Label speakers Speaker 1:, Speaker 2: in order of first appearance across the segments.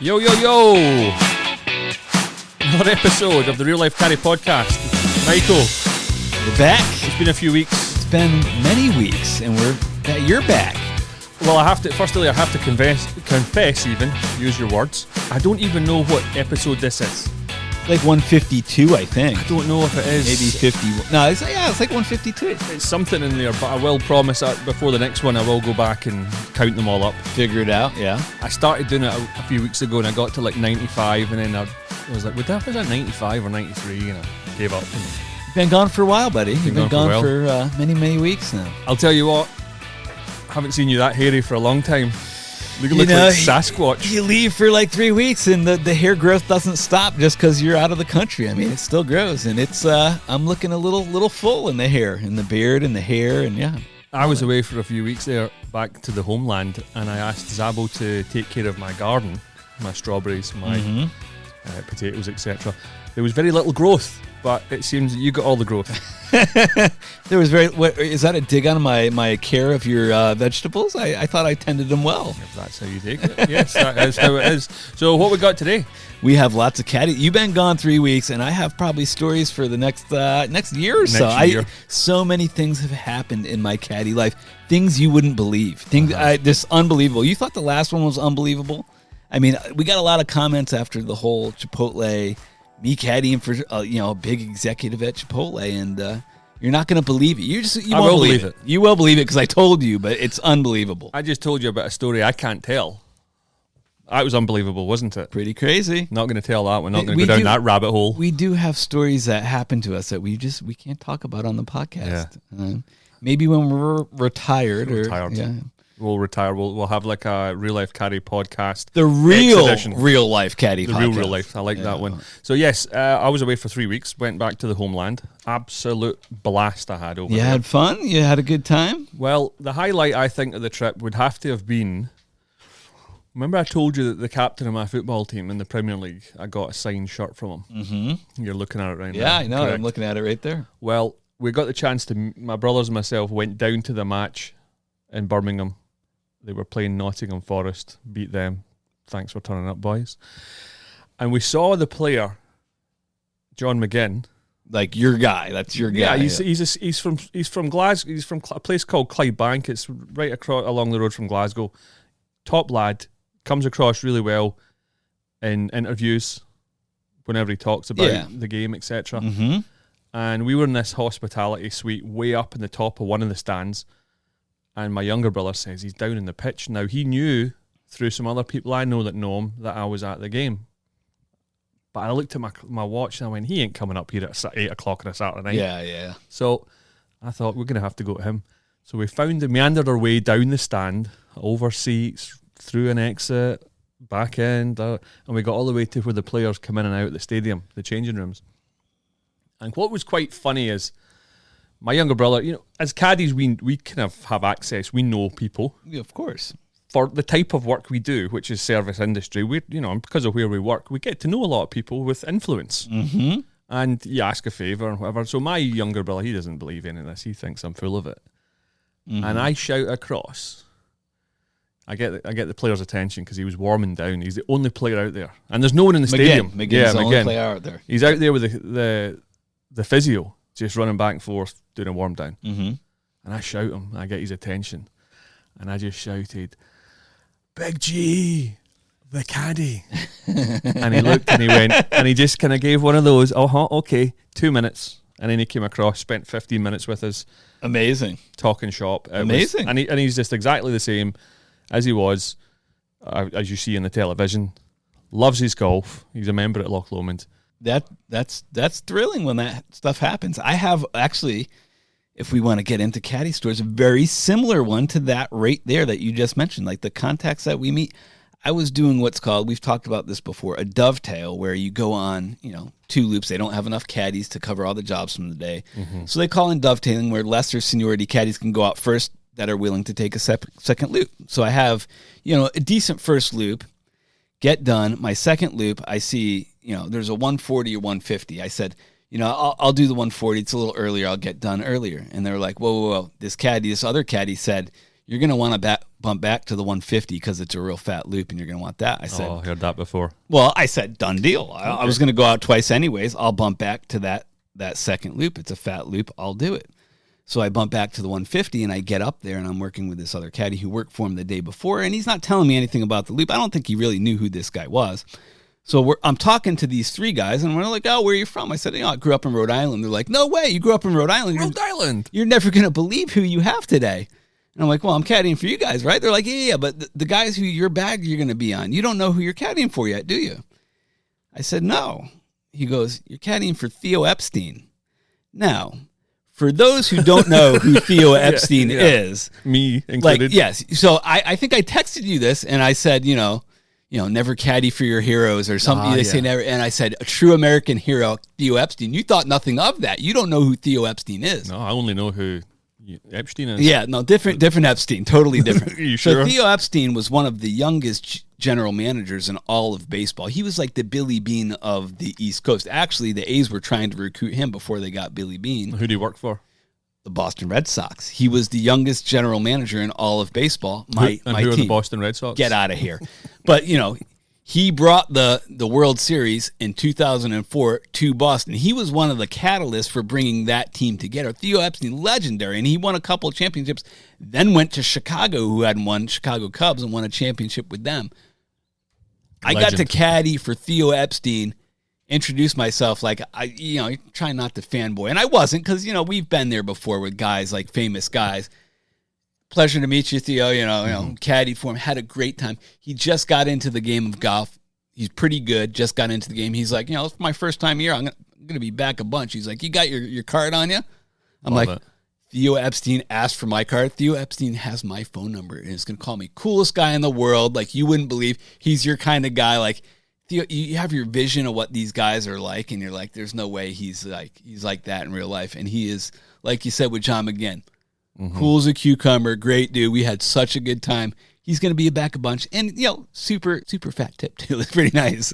Speaker 1: Yo, yo, yo! Another episode of the Real Life Caddy Podcast. Michael,
Speaker 2: we're back.
Speaker 1: It's been a few weeks.
Speaker 2: It's been many weeks, and you're back.
Speaker 1: Well, I have to confess even, use your words. I don't even know what episode this is.
Speaker 2: Like 152, I think.
Speaker 1: I don't know if it is.
Speaker 2: Maybe 50. No, it's like 152.
Speaker 1: It's something in there, but I will promise that before the next one, I will go back and count them all up.
Speaker 2: Figure it out, yeah.
Speaker 1: I started doing it a few weeks ago, and I got to like 95, and then I was like, was that 95 or 93? And I gave up.
Speaker 2: You've been gone for a while, buddy. You've been gone for many, many weeks now.
Speaker 1: I'll tell you what, I haven't seen you that hairy for a long time. You look like Sasquatch.
Speaker 2: You leave for like 3 weeks, and the hair growth doesn't stop just because you're out of the country. I mean, it still grows, and it's I'm looking a little full in the hair, in the beard, and the hair, and yeah.
Speaker 1: I was away for a few weeks there, back to the homeland, and I asked Zabbo to take care of my garden, my strawberries, my potatoes, etc. There was very little growth, but it seems that you got all the growth.
Speaker 2: There was is that a dig on my care of your vegetables? I thought I tended them well.
Speaker 1: If that's how you take it. Yes, that is how it is. So what we got today?
Speaker 2: We have lots of caddy. You've been gone 3 weeks, and I have probably stories for the next year or so. So many things have happened in my caddy life. Things you wouldn't believe. Things just unbelievable. You thought the last one was unbelievable? I mean, we got a lot of comments after the whole Chipotle, me caddying for a big executive at Chipotle, and you're not going to believe it. You won't believe it. You will believe it because I told you, but it's unbelievable.
Speaker 1: I just told you about a story I can't tell. That was unbelievable, wasn't it?
Speaker 2: Pretty crazy.
Speaker 1: Not going to tell that one. Not going to go down that rabbit hole.
Speaker 2: We do have stories that happen to us that we can't talk about on the podcast. Yeah. Maybe when we're retired. Yeah.
Speaker 1: We'll retire. We'll have like a Real Life Caddy podcast.
Speaker 2: The real life caddy podcast.
Speaker 1: Real life. I like that one. So yes, I was away for 3 weeks. Went back to the homeland. Absolute blast I had over there.
Speaker 2: You had fun? You had a good time?
Speaker 1: Well, the highlight I think of the trip would have to have been. Remember I told you that the captain of my football team in the Premier League, I got a signed shirt from him. Mm-hmm. You're looking at it right now.
Speaker 2: Yeah, I know. Correct. I'm looking at it right there.
Speaker 1: Well, we got the chance to. My brothers and myself went down to the match in Birmingham. They were playing Nottingham Forest, beat them. Thanks for turning up, boys. And we saw the player, John McGinn.
Speaker 2: Like your guy, that's your guy.
Speaker 1: Yeah, he's from Glasgow. He's from a place called Clydebank. It's right across along the road from Glasgow. Top lad, comes across really well in interviews whenever he talks about the game, etc. Mm-hmm. And we were in this hospitality suite way up in the top of one of the stands. And my younger brother says he's down in the pitch. Now, he knew through some other people I know him that I was at the game. But I looked at my watch and I went, he ain't coming up here at 8 o'clock on a Saturday night.
Speaker 2: Yeah.
Speaker 1: So I thought, we're going to have to go to him. So we meandered our way down the stand, over seats, through an exit, back end, and we got all the way to where the players come in and out of the stadium, the changing rooms. And what was quite funny is, my younger brother, as caddies, we kind of have access. We know people.
Speaker 2: Yeah, of course.
Speaker 1: For the type of work we do, which is service industry, because of where we work, we get to know a lot of people with influence. Mm-hmm. And you ask a favour and whatever. So my younger brother, he doesn't believe any of this. He thinks I'm full of it. Mm-hmm. And I shout across. I get the player's attention because he was warming down. He's the only player out there. And there's no one in the stadium.
Speaker 2: McGinn's the only player out there.
Speaker 1: He's out there with the physio. Just running back and forth, doing a warm down. Mm-hmm. And I shout him, I get his attention. And I just shouted, Big G, the caddy. And he looked and he went, and he just kind of gave one of those, okay, 2 minutes. And then he came across, spent 15 minutes with us.
Speaker 2: Amazing.
Speaker 1: Talking shop.
Speaker 2: Amazing.
Speaker 1: And he's just exactly the same as he was, as you see in the television. Loves his golf. He's a member at Loch Lomond.
Speaker 2: That's thrilling when that stuff happens. I have actually, if we want to get into Caddie Stories, a very similar one to that right there that you just mentioned, like the contacts that we meet. I was doing what's called, we've talked about this before, a dovetail, where you go on, 2 loops. They don't have enough caddies to cover all the jobs from the day. Mm-hmm. So they call in dovetailing, where lesser seniority caddies can go out first that are willing to take a second loop. So I have, a decent first loop, get done. My second loop, I see, there's a 140 or 150. I said, I'll do the 140. It's a little earlier. I'll get done earlier. And they were like, whoa. This other caddy said, you're going to want to bump back to the 150 because it's a real fat loop and you're going to want that. I said,
Speaker 1: I heard that before.
Speaker 2: well, I said, done deal. I was going to go out twice anyways. I'll bump back to that second loop. It's a fat loop. I'll do it. So I bump back to the 150 and I get up there and I'm working with this other caddy who worked for him the day before. And he's not telling me anything about the loop. I don't think he really knew who this guy was. So I'm talking to these three guys and we're like, oh, where are you from? I said, I grew up in Rhode Island. They're like, no way, you grew up in Rhode Island.
Speaker 1: Rhode Island.
Speaker 2: You're never going to believe who you have today. And I'm like, well, I'm caddying for you guys, right? They're like, yeah, but the guys who your bag you're going to be on, you don't know who you're caddying for yet, do you? I said, no. He goes, you're caddying for Theo Epstein. Now, for those who don't know who Theo Epstein is,
Speaker 1: me included.
Speaker 2: Like, yes. So I think I texted you this and I said, never caddy for your heroes or something. They say never. And I said, a true American hero, Theo Epstein. You thought nothing of that. You don't know who Theo Epstein is.
Speaker 1: No, I only know who Epstein is.
Speaker 2: Yeah, no, different Epstein, totally different.
Speaker 1: Are you sure?
Speaker 2: So Theo Epstein was one of the youngest general managers in all of baseball. He was like the Billy Bean of the East Coast. Actually, the A's were trying to recruit him before they got Billy Bean.
Speaker 1: Who did he work for?
Speaker 2: The Boston Red Sox. He was the youngest general manager in all of baseball. My
Speaker 1: who
Speaker 2: team.
Speaker 1: are the Boston Red Sox?
Speaker 2: Get out of here. But, he brought the World Series in 2004 to Boston. He was one of the catalysts for bringing that team together. Theo Epstein, legendary, and he won a couple of championships, then went to Chicago, who hadn't won, Chicago Cubs, and won a championship with them. I got to caddy for Theo Epstein, introduce myself like, trying not to fanboy. And I wasn't because, we've been there before with guys, like famous guys. Pleasure to meet you, Theo. Caddied for him, had a great time. He just got into the game of golf. He's pretty good. Just got into the game. He's like, it's my first time here. I'm gonna be back a bunch. He's like, you got your card on you? I'm like, Theo Epstein asked for my card. Theo Epstein has my phone number and is gonna call me coolest guy in the world. Like you wouldn't believe. He's your kind of guy. Like Theo, you have your vision of what these guys are like, and you're like, there's no way he's like that in real life. And he is, like you said with John McGinn. Mm-hmm. Cool as a cucumber, great dude. We had such a good time. He's going to be back a bunch, and super fat tip too. It's pretty nice.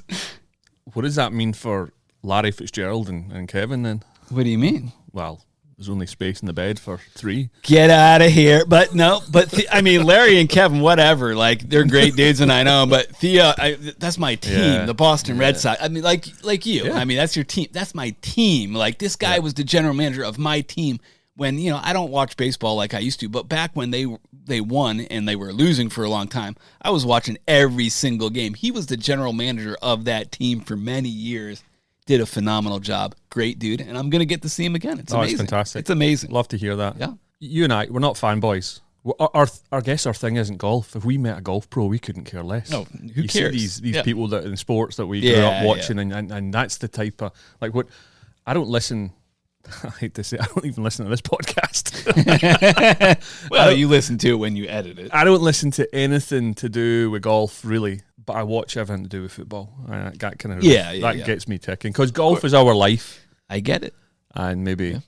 Speaker 1: What does that mean for Larry Fitzgerald and Kevin then?
Speaker 2: What do you mean?
Speaker 1: Well, there's only space in the bed for 3.
Speaker 2: Get out of here! But no, Larry and Kevin, whatever. Like they're great dudes, and I know. But Theo, that's my team, the Boston Red Sox. I mean, like you. Yeah. I mean, that's your team. That's my team. Like this guy was the general manager of my team. When, I don't watch baseball like I used to, but back when they won and they were losing for a long time, I was watching every single game. He was the general manager of that team for many years. Did a phenomenal job. Great dude. And I'm going to get to see him again. It's amazing.
Speaker 1: It's fantastic.
Speaker 2: It's amazing.
Speaker 1: Love to hear that.
Speaker 2: Yeah.
Speaker 1: You and I, we're not fanboys. I guess our thing isn't golf. If we met a golf pro, we couldn't care less.
Speaker 2: No, who cares?
Speaker 1: See these people that in sports that we grew up watching, and that's the type of, like what, I don't listen... I hate to say, I don't even listen to this podcast.
Speaker 2: Well, you listen to it when you edit it.
Speaker 1: I don't listen to anything to do with golf, really, but I watch everything to do with football. And that kind of gets me ticking because golf is our life.
Speaker 2: I get it.
Speaker 1: And maybe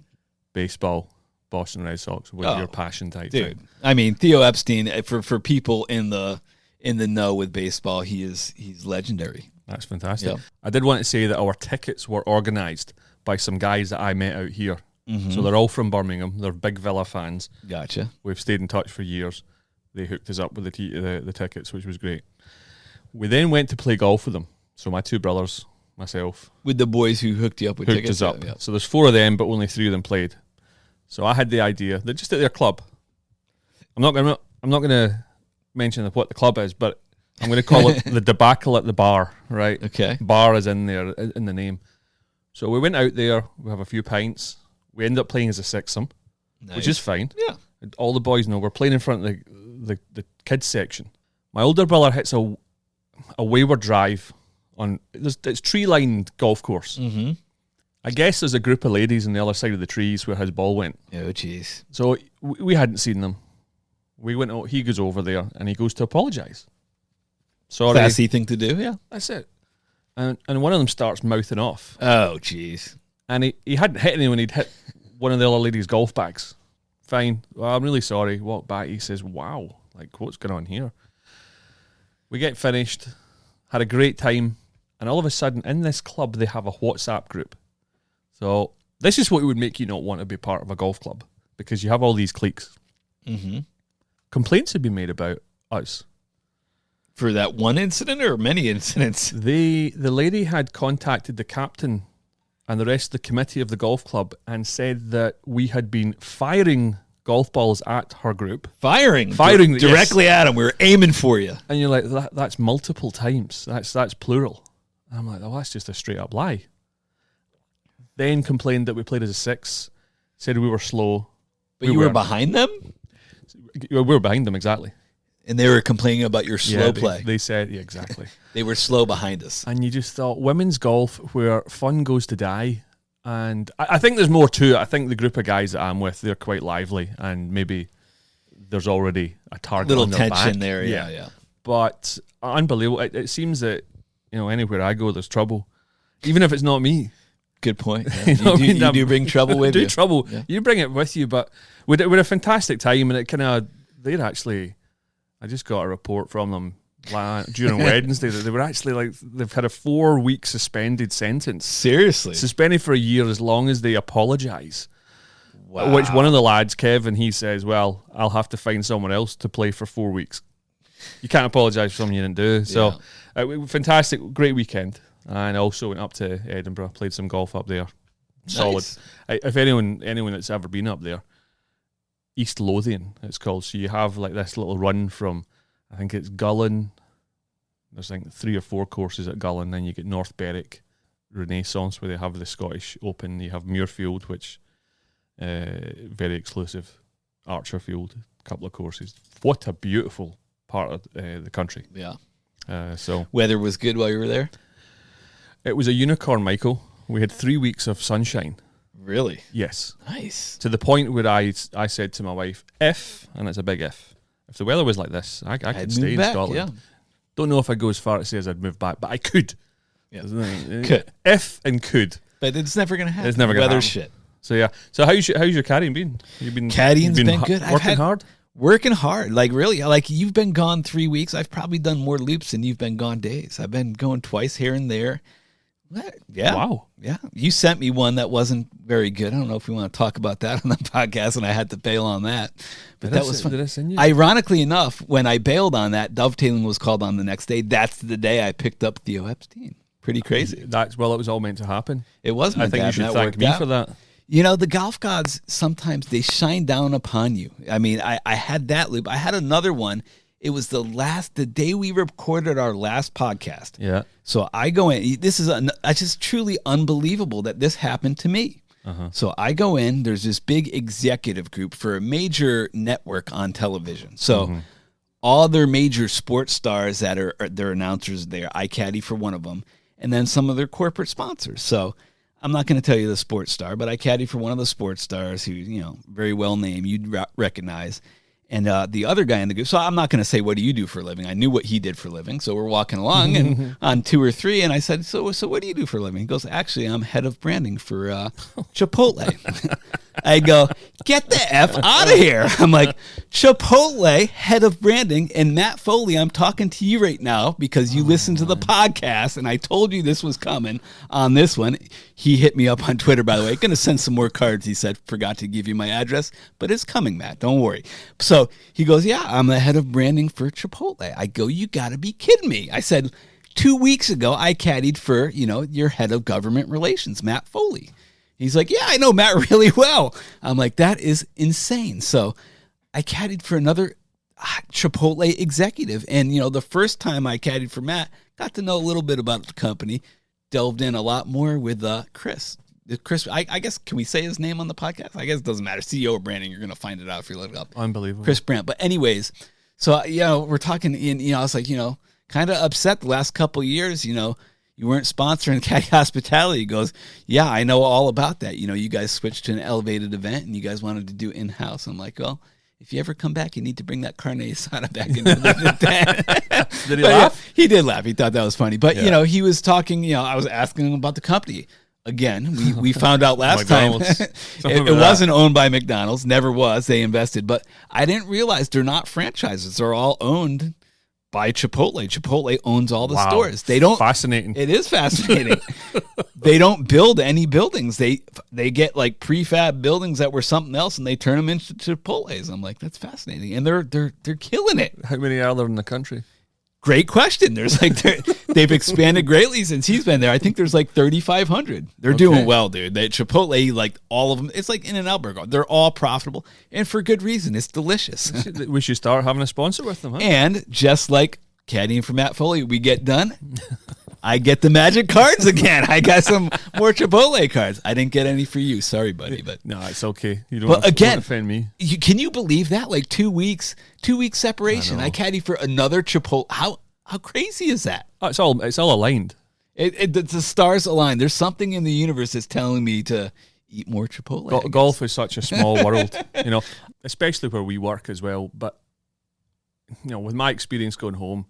Speaker 1: baseball, Boston Red Sox, with your passion type
Speaker 2: dude.
Speaker 1: thing.
Speaker 2: I mean, Theo Epstein, for people in the know with baseball, he's legendary.
Speaker 1: That's fantastic.
Speaker 2: Yep.
Speaker 1: I did want to say that our tickets were organised by some guys that I met out here.
Speaker 2: Mm-hmm.
Speaker 1: So they're all from Birmingham. They're big Villa fans.
Speaker 2: Gotcha.
Speaker 1: We've stayed in touch for years. They hooked us up with the tickets, which was great. We then went to play golf with them. So my 2 brothers, myself.
Speaker 2: With the boys who hooked you up with tickets?
Speaker 1: Hooked us up.
Speaker 2: Yeah.
Speaker 1: So there's 4 of them, but only 3 of them played. So I had the idea that just at their club, I'm not gonna mention what the club is, but I'm going to call it the debacle at the bar, right?
Speaker 2: Okay.
Speaker 1: Bar is in there, in the name. So we went out there, we have a few pints. We end up playing as a sixsome, which is fine.
Speaker 2: Yeah.
Speaker 1: All the boys know we're playing in front of the kids section. My older brother hits a wayward drive on, it's tree-lined golf course.
Speaker 2: Mm-hmm.
Speaker 1: I guess there's a group of ladies on the other side of the trees where his ball went.
Speaker 2: Oh, jeez.
Speaker 1: So we hadn't seen them. We went out, he goes over there and he goes to apologise. Sorry.
Speaker 2: Classy thing to do, yeah.
Speaker 1: That's it. And one of them starts mouthing off.
Speaker 2: Oh, jeez.
Speaker 1: And he hadn't hit anyone. He'd hit one of the other ladies' golf bags. Fine. Well, I'm really sorry. Walk back. He says, wow, like, what's going on here? We get finished, had a great time, and all of a sudden, in this club, they have a WhatsApp group. So this is what would make you not want to be part of a golf club, because you have all these cliques.
Speaker 2: Mm-hmm.
Speaker 1: Complaints have been made about us.
Speaker 2: For that one incident or many incidents?
Speaker 1: The lady had contacted the captain and the rest of the committee of the golf club and said that we had been firing golf balls at her group.
Speaker 2: Firing
Speaker 1: yes.
Speaker 2: directly at him. We were aiming for you.
Speaker 1: And you're like, that's multiple times. That's plural. And I'm like, oh, that's just a straight up lie. Then complained that we played as a 6, said we were slow.
Speaker 2: But you were behind them?
Speaker 1: We were behind them, exactly.
Speaker 2: And they were complaining about your slow play.
Speaker 1: They said, yeah, exactly.
Speaker 2: They were slow behind us.
Speaker 1: And you just thought, women's golf, where fun goes to die. And I think there's more to it. I think the group of guys that I'm with, they're quite lively, and maybe there's already a target
Speaker 2: Little
Speaker 1: on their
Speaker 2: tension
Speaker 1: back.
Speaker 2: there, yeah.
Speaker 1: But unbelievable. It seems that, anywhere I go, there's trouble. Even if it's not me.
Speaker 2: Good point. Yeah. You do bring trouble with you.
Speaker 1: Trouble.
Speaker 2: Yeah.
Speaker 1: You bring it with you, but we had a fantastic time, and it kind of, I just got a report from them during Wednesday that they were actually they've had a 4-week suspended sentence.
Speaker 2: Seriously?
Speaker 1: Suspended for a year as long as they apologise.
Speaker 2: Wow.
Speaker 1: Which one of the lads, Kevin, he says, well, I'll have to find someone else to play for 4 weeks. You can't apologise for something you didn't do. So, fantastic, great weekend. And I also went up to Edinburgh, played some golf up there. Solid.
Speaker 2: Nice.
Speaker 1: If anyone that's ever been up there, East Lothian, it's called. So you have this little run from, I think it's Gullen. There's 3 or 4 courses at Gullen. Then you get North Berwick, Renaissance, where they have the Scottish Open. You have Muirfield, which very exclusive. Archerfield, a couple of courses. What a beautiful part of the country.
Speaker 2: Yeah.
Speaker 1: So
Speaker 2: weather was good while you were there?
Speaker 1: It was a unicorn, Michael. We had 3 weeks of sunshine.
Speaker 2: Really?
Speaker 1: Yes.
Speaker 2: Nice.
Speaker 1: To the point where I said to my wife, and it's a big if the weather was like this, I could stay in Scotland. Yeah. Don't know if I'd go as far to say as I'd move back, but I could.
Speaker 2: Yeah.
Speaker 1: Could. If and could.
Speaker 2: But it's never going to happen.
Speaker 1: It's never going to happen.
Speaker 2: Weather's shit.
Speaker 1: So, yeah. So, how's your caddying been?
Speaker 2: Caddying's been good.
Speaker 1: Working hard?
Speaker 2: Working hard. Really. You've been gone 3 weeks. I've probably done more loops than you've been gone days. I've been going twice here and there. Yeah.
Speaker 1: Wow.
Speaker 2: Yeah. You sent me one that wasn't very good. I don't know if we want to talk about that on the podcast, and I had to bail on that. But that was fun.
Speaker 1: Did I send you?
Speaker 2: Ironically enough, when I bailed on that, dovetailing was called on the next day. That's the day I picked up Theo Epstein. Pretty crazy.
Speaker 1: It was all meant to happen.
Speaker 2: It was meant to happen.
Speaker 1: I think you should thank me for that.
Speaker 2: The golf gods, sometimes they shine down upon you. I mean, I had that loop. I had another one. It was the day we recorded our last podcast.
Speaker 1: Yeah.
Speaker 2: So I go in. This is it's just truly unbelievable that this happened to me. Uh-huh. So I go in. There's this big executive group for a major network on television. So all their major sports stars that are their announcers there. I caddy for one of them, and then some of their corporate sponsors. So I'm not going to tell you the sports star, but I caddy for one of the sports stars who very well named, you'd recognize. And the other guy in the group, so I'm not going to say, what do you do for a living? I knew what he did for a living. So we're walking along and on 2 or 3, and I said, so what do you do for a living? He goes, actually, I'm head of branding for Chipotle. I go, get the F out of here. I'm like, Chipotle, head of branding, and Matt Foley, I'm talking to you right now because you listened to the podcast, and I told you this was coming on this one. He hit me up on Twitter, by the way. Going to send some more cards. He said, forgot to give you my address, but it's coming, Matt. Don't worry. So he goes, yeah, I'm the head of branding for Chipotle. I go, you got to be kidding me. I said, 2 weeks ago, I caddied for, your head of government relations, Matt Foley. He's like, yeah, I know Matt really well. I'm like, that is insane. So I caddied for another Chipotle executive. And, the first time I caddied for Matt, got to know a little bit about the company, delved in a lot more with Chris. Chris, I guess, can we say his name on the podcast? I guess it doesn't matter. CEO of branding, you're going to find it out if you look it up.
Speaker 1: Unbelievable.
Speaker 2: Chris Brandt. But anyways, so, we're talking, I was like, kind of upset the last couple of years, you weren't sponsoring Caddy Hospitality. He goes, yeah, I know all about that. You guys switched to an elevated event and you guys wanted to do in-house. I'm like, well, if you ever come back, you need to bring that carne asada back into the tent.
Speaker 1: Did he laugh?
Speaker 2: Yeah, he did laugh. He thought that was funny. But, he was talking, I was asking him about the company. Again, we found out last time it wasn't owned by McDonald's. Never was. They invested. But I didn't realize they're not franchises. They're all owned by Chipotle. Chipotle owns all the
Speaker 1: Wow.
Speaker 2: stores. They don't.
Speaker 1: Fascinating.
Speaker 2: It is fascinating. They don't build any buildings. They get like prefab buildings that were something else, and they turn them into Chipotles. I'm like, that's fascinating, and they're killing it.
Speaker 1: How many are there in the country?
Speaker 2: Great question. There's like they've expanded greatly since he's been there. I think there's like 3,500. They're doing well, dude. Chipotle, like all of them, it's like In-N-Out Burger. They're all profitable and for good reason. It's delicious.
Speaker 1: We should start having a sponsor with them, huh?
Speaker 2: And just like caddying for Matt Foley, we get done. I get the magic cards again. I got some more Chipotle cards. I didn't get any for you. Sorry, buddy. But
Speaker 1: no, it's okay. You don't
Speaker 2: but
Speaker 1: have
Speaker 2: again,
Speaker 1: to offend me.
Speaker 2: Can you believe that? Like 2 weeks separation. I caddy for another Chipotle. How crazy is that?
Speaker 1: Oh, it's all aligned.
Speaker 2: The stars align. There's something in the universe that's telling me to eat more Chipotle.
Speaker 1: Golf is such a small world, especially where we work as well. But with my experience going home,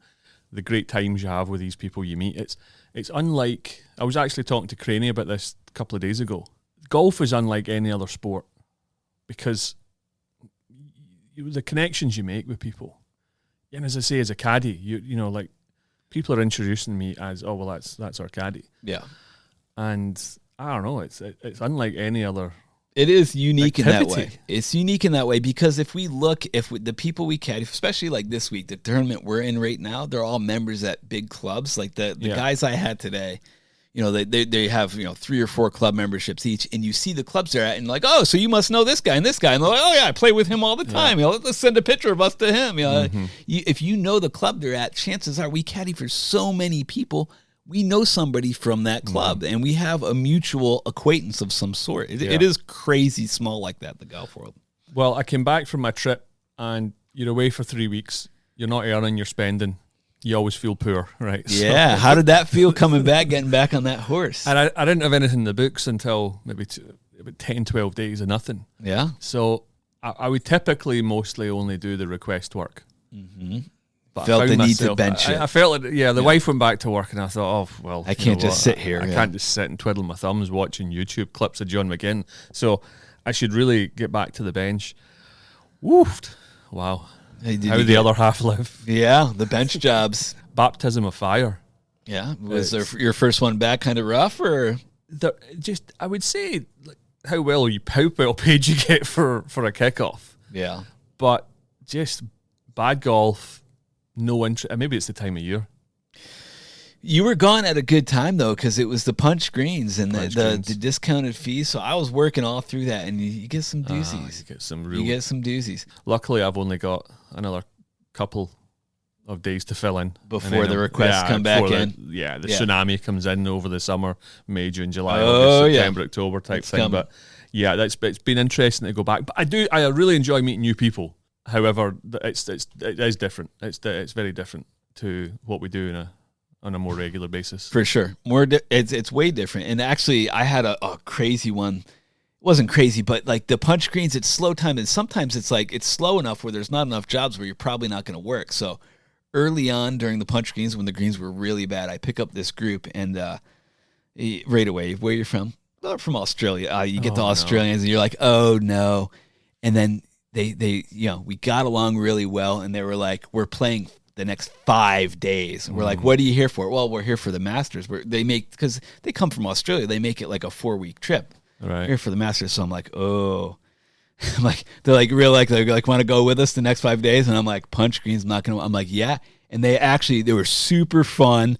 Speaker 1: the great times you have with these people you meet, it's unlike. I was actually talking to Craney about this a couple of days ago. Golf is unlike any other sport because the connections you make with people. And as I say, as a caddy, like people are introducing me as, oh well, that's our caddy.
Speaker 2: Yeah,
Speaker 1: and I don't know, it's unlike any other.
Speaker 2: It is unique
Speaker 1: activity.
Speaker 2: In that way. It's unique in that way because if the people we caddy, especially like this week, the tournament we're in right now, they're all members at big clubs. Like the guys I had today, they have 3 or 4 club memberships each, and you see the clubs they're at, and like, oh, so you must know this guy and this guy, and they're like, oh yeah, I play with him all the time. Let's send a picture of us to him. If you know the club they're at, chances are we caddy for so many people. We know somebody from that club, and we have a mutual acquaintance of some sort. It is crazy small like that, the golf world.
Speaker 1: Well, I came back from my trip, and you're away for 3 weeks. You're not earning, you're spending. You always feel poor, right?
Speaker 2: Yeah. How did that feel coming back, getting back on that horse?
Speaker 1: And I didn't have anything in the books until maybe about 10, 12 days of nothing.
Speaker 2: Yeah.
Speaker 1: So I would typically mostly only do the request work.
Speaker 2: Mm-hmm. Felt the need to bench it.
Speaker 1: I felt it. Yeah, the wife went back to work, and I thought, oh well,
Speaker 2: I can't just sit here.
Speaker 1: I can't just sit and twiddle my thumbs watching YouTube clips of John McGinn. So I should really get back to the bench. Woofed! Wow, how the other half live?
Speaker 2: Yeah, the bench jobs.
Speaker 1: Baptism of fire.
Speaker 2: Yeah, was your first one back kind of rough, or
Speaker 1: I would say how well paid you get for a kickoff.
Speaker 2: Yeah,
Speaker 1: but just bad golf. No interest. Maybe it's the time of year.
Speaker 2: You were gone at a good time though, because it was the punch greens and the discounted fees. So I was working all through that, and you get some doozies.
Speaker 1: You get some
Speaker 2: doozies.
Speaker 1: Luckily, I've only got another couple of days to fill in
Speaker 2: before the requests come back in.
Speaker 1: The tsunami comes in over the summer, May, June, July,
Speaker 2: August,
Speaker 1: September, October type thing. But yeah, it's been interesting to go back. But I really enjoy meeting new people. However, it is different. It's very different to what we do on a more regular basis.
Speaker 2: For sure, it's way different. And actually, I had a crazy one. It wasn't crazy, but like the punch greens, it's slow time, and sometimes it's like it's slow enough where there's not enough jobs where you're probably not going to work. So early on during the punch greens, when the greens were really bad, I pick up this group and right away, where you're from? From Australia. You get the Australians, and you're like, oh no, and then. They we got along really well, and they were like, we're playing the next 5 days. And we're like, what are you here for? Well, we're here for the Masters. Because they come from Australia, they make it like a 4-week trip.
Speaker 1: Right.
Speaker 2: Here for the Masters. So I'm like, oh. I'm like, they're like, they're like, want to go with us the next 5 days? And I'm like, punch greens, I'm like, yeah. And they were super fun.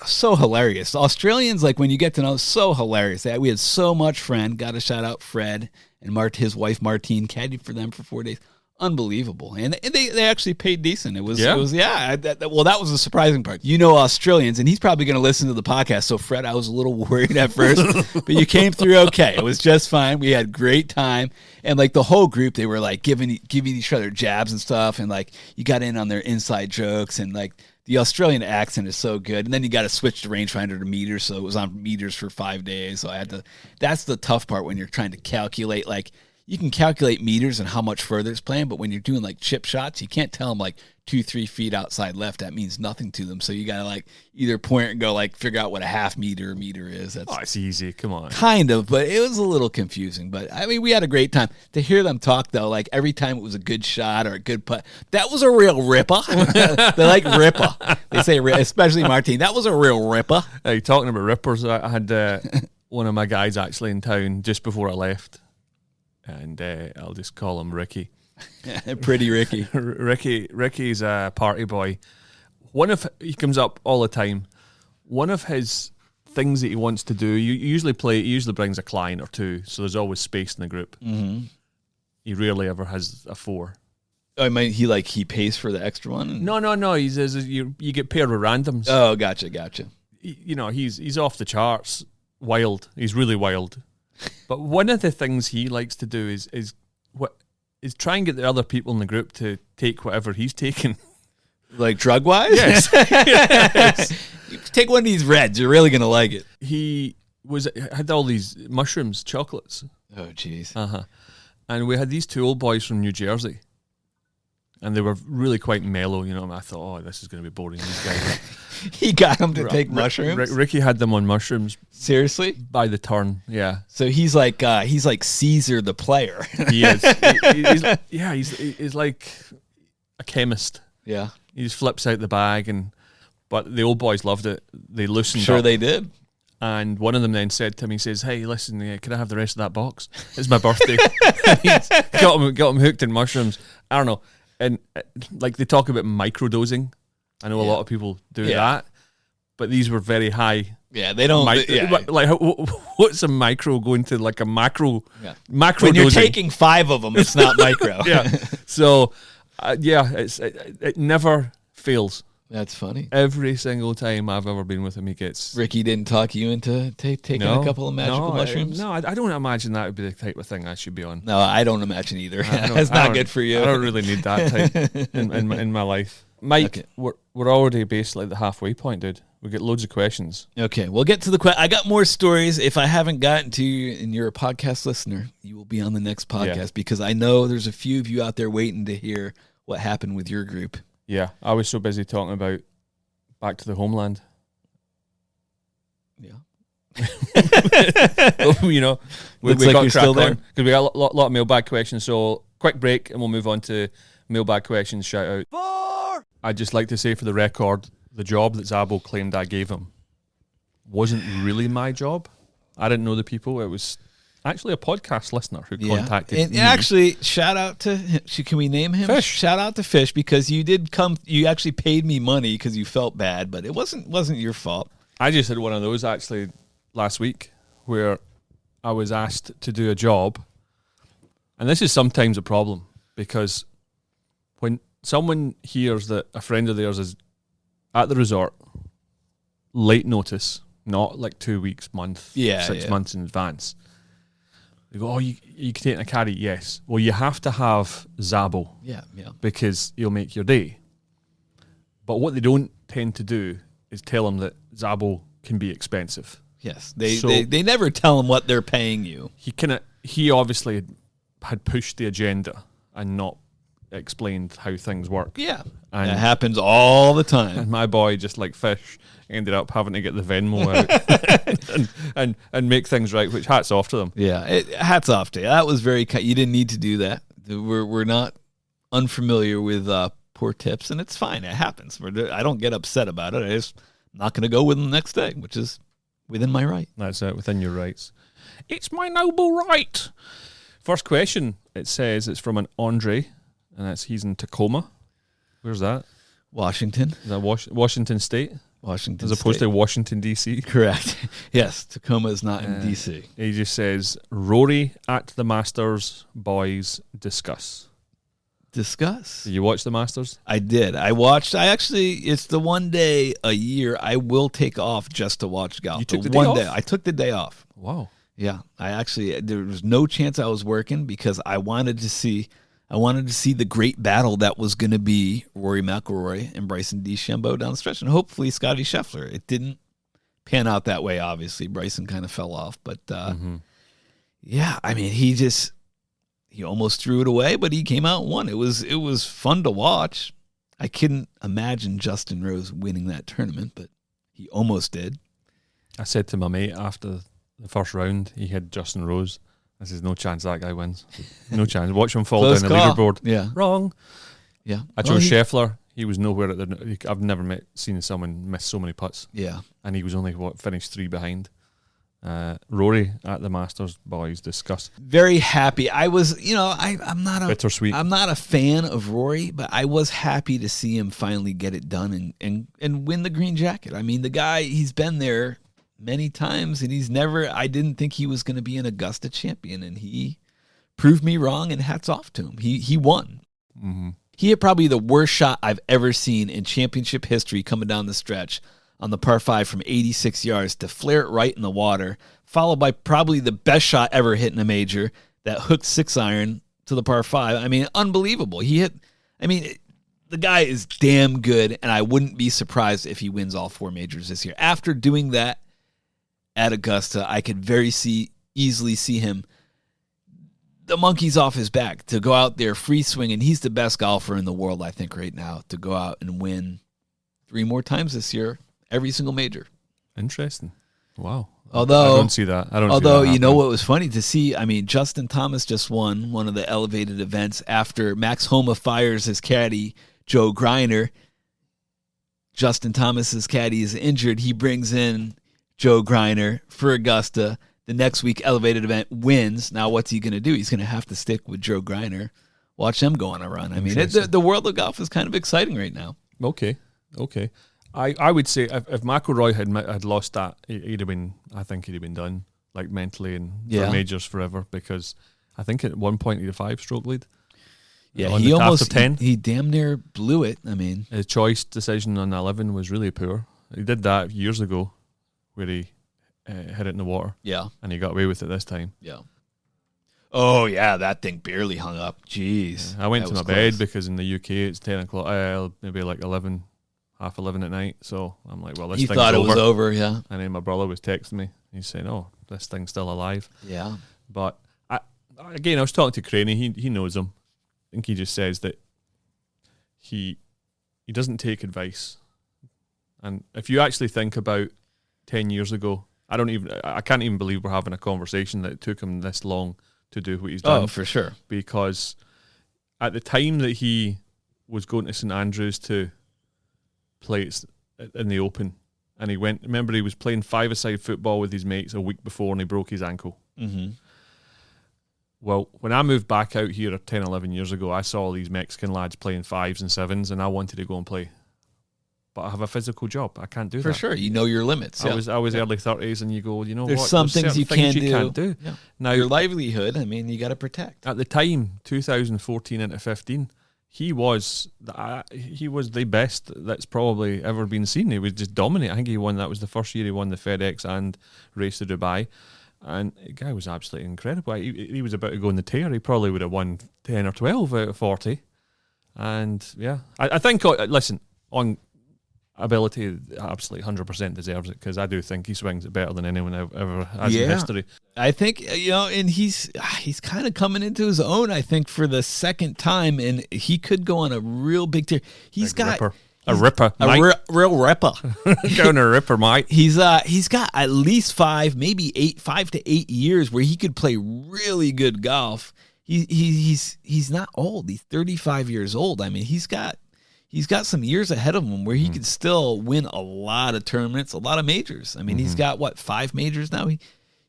Speaker 2: So hilarious. The Australians, like when you get to know, so hilarious. We had so much fun. Got to shout out Fred and his wife Martine, caddied for them for 4 days. Unbelievable. And they actually paid decent. That was the surprising part. Australians, and he's probably going to listen to the podcast. So Fred, I was a little worried at first, but you came through okay. It was just fine. We had great time. And like the whole group, they were like giving each other jabs and stuff. And like you got in on their inside jokes, and like the Australian accent is so good. And then you got to switch the rangefinder to meters. So it was on meters for 5 days. So that's the tough part when you're trying to calculate, like, you can calculate meters and how much further it's playing, but when you're doing like chip shots, you can't tell them like 2-3 feet outside left, that means nothing to them. So you got to like either point and go like figure out what a half meter is. That's
Speaker 1: it's easy. Come on.
Speaker 2: kind of, but it was a little confusing. But I mean, we had a great time. To hear them talk though, like every time it was a good shot or a good putt, that was a real ripper. They like ripper. They say, especially Martine, that was a real ripper.
Speaker 1: Hey, talking about rippers, I had one of my guys actually in town just before I left, and I'll just call him Ricky.
Speaker 2: Pretty Ricky.
Speaker 1: Ricky's a party boy. He comes up all the time. One of his things that he wants to do, he usually brings a client or two, so there's always space in the group.
Speaker 2: Mm-hmm.
Speaker 1: He rarely ever has a 4.
Speaker 2: I mean, he pays for the extra one?
Speaker 1: No. He says you get paired with randoms.
Speaker 2: Oh, gotcha.
Speaker 1: He's off the charts, wild. He's really wild. But one of the things he likes to do is try and get the other people in the group to take whatever he's taking.
Speaker 2: Like drug-wise?
Speaker 1: Yes. Yes.
Speaker 2: Take one of these reds. You're really going to like it.
Speaker 1: He had all these mushrooms, chocolates.
Speaker 2: Oh, jeez.
Speaker 1: Uh-huh. And we had these 2 old boys from New Jersey. And they were really quite mellow, and I thought, this is going to be boring. These guys.
Speaker 2: He got them to take mushrooms?
Speaker 1: Ricky had them on mushrooms.
Speaker 2: Seriously?
Speaker 1: By the turn, yeah.
Speaker 2: So he's like Caesar the player.
Speaker 1: He is. He's like a chemist.
Speaker 2: Yeah.
Speaker 1: He just flips out the bag, but the old boys loved it. They loosened up.
Speaker 2: Sure they did.
Speaker 1: And one of them then said to me, he says, "Hey, listen, can I have the rest of that box? It's my birthday." He's got him hooked in mushrooms. I don't know. And like they talk about microdosing. I know a lot of people do that, but these were very high.
Speaker 2: Yeah, they don't.
Speaker 1: Like, what's a micro going to like a macro? Yeah. Macro.
Speaker 2: When you're
Speaker 1: dosing.
Speaker 2: taking 5 of them, it's not micro.
Speaker 1: Yeah. So, it never fails.
Speaker 2: That's funny.
Speaker 1: Every single time I've ever been with him, he gets.
Speaker 2: Ricky didn't talk you into taking a couple of magical mushrooms?
Speaker 1: I don't imagine that would be the type of thing I should be on.
Speaker 2: No, I don't imagine either. That's not good for you.
Speaker 1: I don't really need that type in my life. Mike, we're already basically at the halfway point, dude. We get loads of questions.
Speaker 2: Okay, we'll get to the question. I got more stories. If I haven't gotten to you and you're a podcast listener, you will be on the next podcast because I know there's a few of you out there waiting to hear what happened with your group.
Speaker 1: Yeah, I was so busy talking about back to the homeland.
Speaker 2: Yeah.
Speaker 1: we got
Speaker 2: you're still there.
Speaker 1: Because we got a lot of mailbag questions. So quick break and we'll move on to mailbag questions. Shout out. 4! I'd just like to say for the record, the job that Zabbo claimed I gave him wasn't really my job. I didn't know the people. It was actually a podcast listener who contacted me.
Speaker 2: Actually, shout out to him. Can we name him?
Speaker 1: Fish.
Speaker 2: Shout out to Fish because you did come. You actually paid me money because you felt bad, but it wasn't your fault.
Speaker 1: I just had one of those actually last week where I was asked to do a job, and this is sometimes a problem because when someone hears that a friend of theirs is at the resort, late notice, not like 2 weeks, month, 6 months in advance. They go, you can take a caddy? Yes. Well, you have to have Zabbo.
Speaker 2: Yeah.
Speaker 1: Because he'll make your day. But what they don't tend to do is tell them that Zabbo can be expensive.
Speaker 2: Yes. They never tell them what they're paying you.
Speaker 1: He obviously had pushed the agenda and not explained how things work.
Speaker 2: Yeah. And that happens all the time.
Speaker 1: And my boy, just like Fish, ended up having to get the Venmo out and make things right, which hats off to them.
Speaker 2: Yeah, hats off to you. That was very kind. You didn't need to do that. We're not unfamiliar with poor tips, and it's fine. It happens. I don't get upset about it. I'm not going to go with them the next day, which is within my right.
Speaker 1: That's it, within your rights. It's my noble right. First question, it says it's from an Andre, and he's in Tacoma. Where's that?
Speaker 2: Washington.
Speaker 1: Is that Washington State?
Speaker 2: Washington
Speaker 1: As opposed to Washington, D.C.?
Speaker 2: Correct. Yes, Tacoma is not in D.C.
Speaker 1: He just says, Rory at the Masters, boys, discuss.
Speaker 2: Discuss?
Speaker 1: Did you watch the Masters?
Speaker 2: I did. It's the one day a year I will take off just to watch golf.
Speaker 1: You took the day off?
Speaker 2: I took the day off.
Speaker 1: Wow.
Speaker 2: Yeah. There was no chance I was working because I wanted to see the great battle that was going to be Rory McIlroy and Bryson DeChambeau down the stretch, and hopefully Scottie Scheffler. It didn't pan out that way, obviously. Bryson kind of fell off, but yeah, I mean, he almost threw it away, but he came out and won. It was fun to watch. I couldn't imagine Justin Rose winning that tournament, but he almost did.
Speaker 1: I said to my mate after the first round, he had Justin Rose. I says, no chance that guy wins. No chance. Watch him fall
Speaker 2: Close
Speaker 1: down the
Speaker 2: call.
Speaker 1: leaderboard.
Speaker 2: Yeah.
Speaker 1: Wrong.
Speaker 2: Yeah.
Speaker 1: I chose Scheffler. He was nowhere at the... I've never seen someone miss so many putts.
Speaker 2: Yeah.
Speaker 1: And he was only, finished 3 behind. Rory at the Masters, boys, discuss.
Speaker 2: Very happy. I was, I'm not a...
Speaker 1: Bittersweet.
Speaker 2: I'm not a fan of Rory, but I was happy to see him finally get it done and win the green jacket. I mean, the guy, he's been there many times, and I didn't think he was going to be an Augusta champion, and he proved me wrong, and hats off to him. He won.
Speaker 1: Mm-hmm.
Speaker 2: He had probably the worst shot I've ever seen in championship history coming down the stretch on the par 5 from 86 yards to flare it right in the water, followed by probably the best shot ever hit in a major, that hooked 6-iron to the par 5. I mean, unbelievable. The guy is damn good, and I wouldn't be surprised if he wins all 4 majors this year. After doing that at Augusta, I could very easily see him, the monkey's off his back, to go out there free swinging. He's the best golfer in the world, I think, right now, to go out and win 3 more times this year, every single major.
Speaker 1: Interesting. Wow.
Speaker 2: Although
Speaker 1: I don't see that.
Speaker 2: You know what was funny to see? I mean, Justin Thomas just won one of the elevated events after Max Homa fires his caddy, Joe Greiner. Justin Thomas's caddy is injured. He brings in Joe Greiner for Augusta. The next week, elevated event, wins. Now, what's he going to do? He's going to have to stick with Joe Greiner. Watch them go on a run. I mean, the world of golf is kind of exciting right now.
Speaker 1: Okay. I would say if McIlroy had lost that, he'd have been. I think he'd have been done, like mentally and for majors forever. Because I think at one point he had a 5-stroke lead.
Speaker 2: Yeah, he almost 10. He damn near blew it. I mean,
Speaker 1: his choice decision on 11 was really poor. He did that years ago, where he hit it in the water.
Speaker 2: Yeah,
Speaker 1: and he got away with it this time.
Speaker 2: Yeah. Oh yeah, that thing barely hung up. Jeez,
Speaker 1: I went to my bed because in the UK it's 10 o'clock. Maybe like 11. Half 11 at night, so I'm like, well, this thing's over. You thought it was
Speaker 2: over, yeah.
Speaker 1: And then my brother was texting me. He's saying, oh, this thing's still alive.
Speaker 2: Yeah.
Speaker 1: But, I was talking to Craney. He knows him. I think he just says that he doesn't take advice. And if you actually think about 10 years ago, I can't even believe we're having a conversation that it took him this long to do what he's done.
Speaker 2: Oh, for sure.
Speaker 1: Because at the time that he was going to St Andrews to play in the Open, and he was playing 5-a-side football with his mates a week before, and he broke his ankle.
Speaker 2: Mm-hmm.
Speaker 1: Well, when I moved back out here 10, 11 years ago, I saw all these Mexican lads playing 5s and 7s, and I wanted to go and play. But I have a physical job. I can't do that.
Speaker 2: For sure. You know your limits.
Speaker 1: I was early 30s, and you go,
Speaker 2: There's some things you can't do.
Speaker 1: Yeah. Now,
Speaker 2: your livelihood, you got to protect.
Speaker 1: At the time, 2014 into 15, he was the best that's probably ever been seen. He was just dominating. I think he won. That was the first year he won the FedEx and Race to Dubai, and the guy was absolutely incredible. He was about to go on the tear. He probably would have won 10 or 12 out of 40. And yeah, I think. Listen, on ability, absolutely 100% deserves it, because I do think he swings it better than anyone ever has in history.
Speaker 2: I think, and he's kind of coming into his own, I think, for the second time, and he could go on a real big tear. He's got
Speaker 1: a ripper,
Speaker 2: real ripper.
Speaker 1: Going a ripper, mate.
Speaker 2: He's got at least 5 to 8 years where he could play really good golf. He's not old. He's 35 years old. He's got some years ahead of him where he could still win a lot of tournaments, a lot of majors. He's got 5 majors now.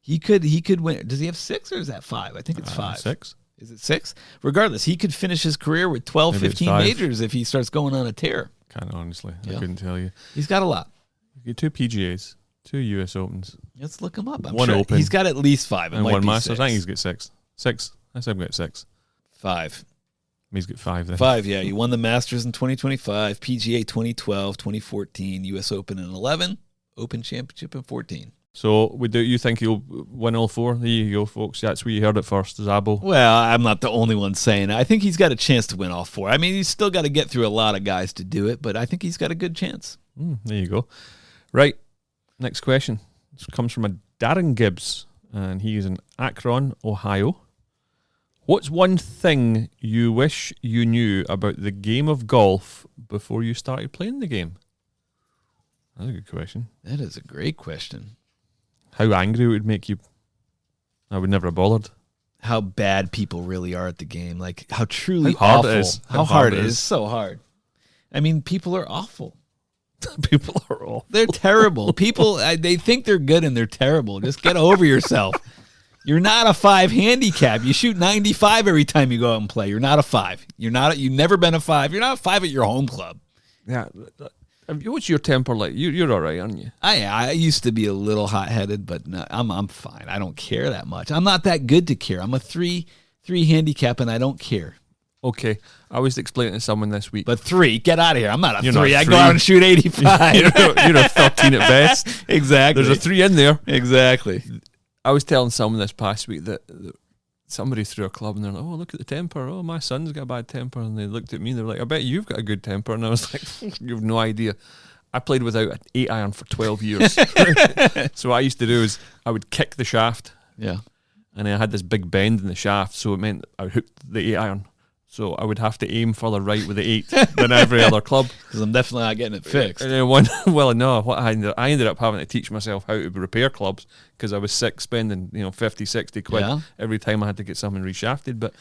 Speaker 2: He could win. Does he have 6 or is that 5? I think it's 5.
Speaker 1: 6.
Speaker 2: Is it 6? Regardless, he could finish his career with 12, maybe 15 majors if he starts going on a tear.
Speaker 1: Kind of honestly, I couldn't tell you.
Speaker 2: He's got a lot.
Speaker 1: You get 2 PGAs, 2 US Opens.
Speaker 2: Let's look him up. I'm
Speaker 1: 1
Speaker 2: sure
Speaker 1: Open.
Speaker 2: He's got at least 5.
Speaker 1: And 1 Masters. I think he's got 6. 6. I said I've got 6.
Speaker 2: 5.
Speaker 1: He's got 5 then.
Speaker 2: 5, yeah. You won the Masters in 2025, PGA 2012, 2014, US Open in 11, Open Championship in 14.
Speaker 1: So you think he'll win all 4? There you go, folks. That's where you heard it first, Zabbo.
Speaker 2: Well, I'm not the only one saying it. I think he's got a chance to win all 4. He's still got to get through a lot of guys to do it, but I think he's got a good chance.
Speaker 1: There you go. Right, next question. This comes from a Darren Gibbs, and he is in Akron, Ohio. What's one thing you wish you knew about the game of golf before you started playing the game? That's a good question.
Speaker 2: That is a great question.
Speaker 1: How angry it would make you. I would never have bothered.
Speaker 2: How bad people really are at the game. Like, how truly
Speaker 1: How hard
Speaker 2: awful.
Speaker 1: it is.
Speaker 2: How hard it is. So hard. I mean, people are awful.
Speaker 1: People are awful.
Speaker 2: They're terrible. People, they think they're good and they're terrible. Just get over yourself. You're not a 5 handicap. You shoot 95 every time you go out and play. You're not a 5. You've never been a 5. You're not a 5 at your home club.
Speaker 1: Yeah. What's your temper like? You're all right, aren't you?
Speaker 2: I used to be a little hot-headed, but no, I'm fine. I don't care that much. I'm not that good to care. I'm a 3 handicap, and I don't care.
Speaker 1: Okay. I was explaining to someone this week.
Speaker 2: But 3, get out of here. I'm not a
Speaker 1: You're
Speaker 2: 3.
Speaker 1: not
Speaker 2: I
Speaker 1: three.
Speaker 2: go out and shoot 85.
Speaker 1: You're a 13 at best.
Speaker 2: Exactly.
Speaker 1: There's a 3 in there.
Speaker 2: Exactly.
Speaker 1: I was telling someone this past week that somebody threw a club and they're like, oh, look at the temper. Oh, my son's got a bad temper. And they looked at me and they were like, I bet you've got a good temper. And I was like, you have no idea. I played without an 8-iron for 12 years. So what I used to do is I would kick the shaft.
Speaker 2: Yeah.
Speaker 1: And I had this big bend in the shaft, so it meant I would hook the 8-iron. So I would have to aim further right with the 8 than every other club.
Speaker 2: Because I'm definitely not getting it fixed.
Speaker 1: And then I ended up having to teach myself how to repair clubs because I was sick spending 50, 60 quid every time I had to get something reshafted. But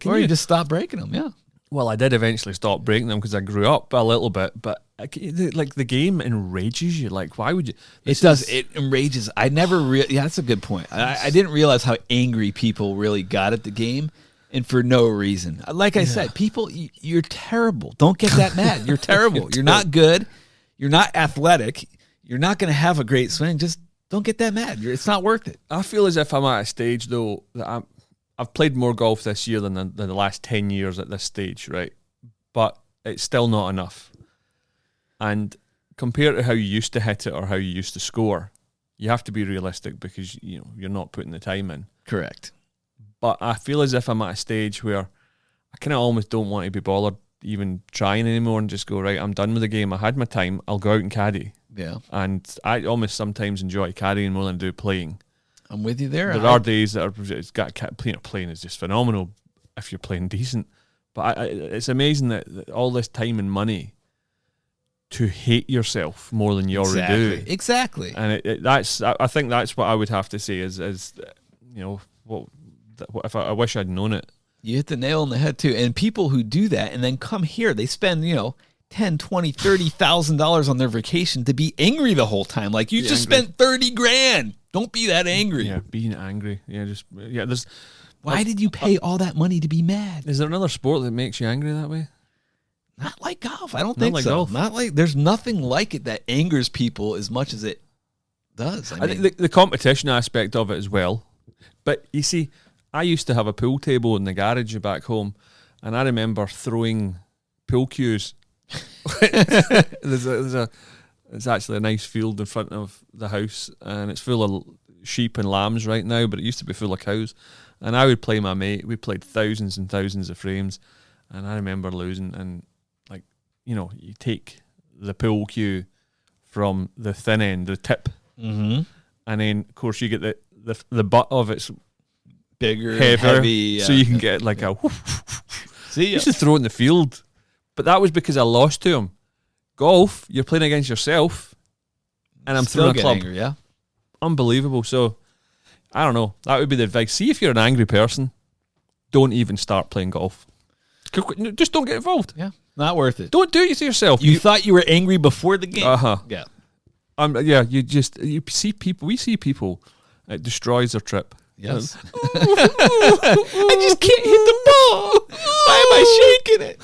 Speaker 2: or you just stop breaking them, yeah.
Speaker 1: Well, I did eventually stop breaking them because I grew up a little bit, but like the game enrages you. Like, why would you?
Speaker 2: It enrages. I never yeah, that's a good point. I didn't realize how angry people really got at the game, and for no reason. Like I said, people, you're terrible. Don't get that mad. You're terrible. You're not good. You're not athletic. You're not going to have a great swing. Just don't get that mad. It's not worth it.
Speaker 1: I feel as if I'm at a stage though that I've played more golf this year than the last 10 years at this stage, right? But it's still not enough. And compared to how you used to hit it or how you used to score, you have to be realistic because you're not putting the time in.
Speaker 2: Correct.
Speaker 1: But I feel as if I'm at a stage where I kind of almost don't want to be bothered even trying anymore and just go, right, I'm done with the game. I had my time. I'll go out and caddy.
Speaker 2: Yeah.
Speaker 1: And I almost sometimes enjoy caddying more than I do playing.
Speaker 2: I'm with you there.
Speaker 1: There are days that playing is just phenomenal if you're playing decent. But it's amazing that all this time and money to hate yourself more than you already do.
Speaker 2: Exactly.
Speaker 1: And I think that's what I would have to say is what if I wish I'd known it.
Speaker 2: You hit the nail on the head too. And people who do that and then come here, they spend, $10, $20, $30,000 on their vacation to be angry the whole time. Like you just spent $30,000. Don't be that angry.
Speaker 1: Yeah, being angry. There's.
Speaker 2: Why did you pay all that money to be mad?
Speaker 1: Is there another sport that makes you angry that way?
Speaker 2: Not like golf. I don't think
Speaker 1: like
Speaker 2: so.
Speaker 1: Golf.
Speaker 2: Not like there's nothing like it that angers people as much as it does.
Speaker 1: I think the competition aspect of it as well. But you see, I used to have a pool table in the garage back home, and I remember throwing pool cues. It's actually a nice field in front of the house, and it's full of sheep and lambs right now, but it used to be full of cows. And I would play my mate. We played thousands and thousands of frames, and I remember losing. And you take the pool cue from the thin end, the tip, and then of course you get the butt of it's
Speaker 2: bigger,
Speaker 1: heavier,
Speaker 2: heavy,
Speaker 1: so you can get like a.
Speaker 2: See,
Speaker 1: you used to throw it in the field, but that was because I lost to him. Golf, you're playing against yourself, and I'm
Speaker 2: still
Speaker 1: throwing a club.
Speaker 2: angry, yeah.
Speaker 1: Unbelievable. So, I don't know. That would be the advice. See, if you're an angry person, don't even start playing golf. Just don't get involved.
Speaker 2: Yeah, not worth it.
Speaker 1: Don't do it to yourself.
Speaker 2: You thought you were angry before the game. Yeah.
Speaker 1: Yeah. You see people. We see people. It destroys their trip.
Speaker 2: Yes. I just can't hit the ball. Why am I shaking it?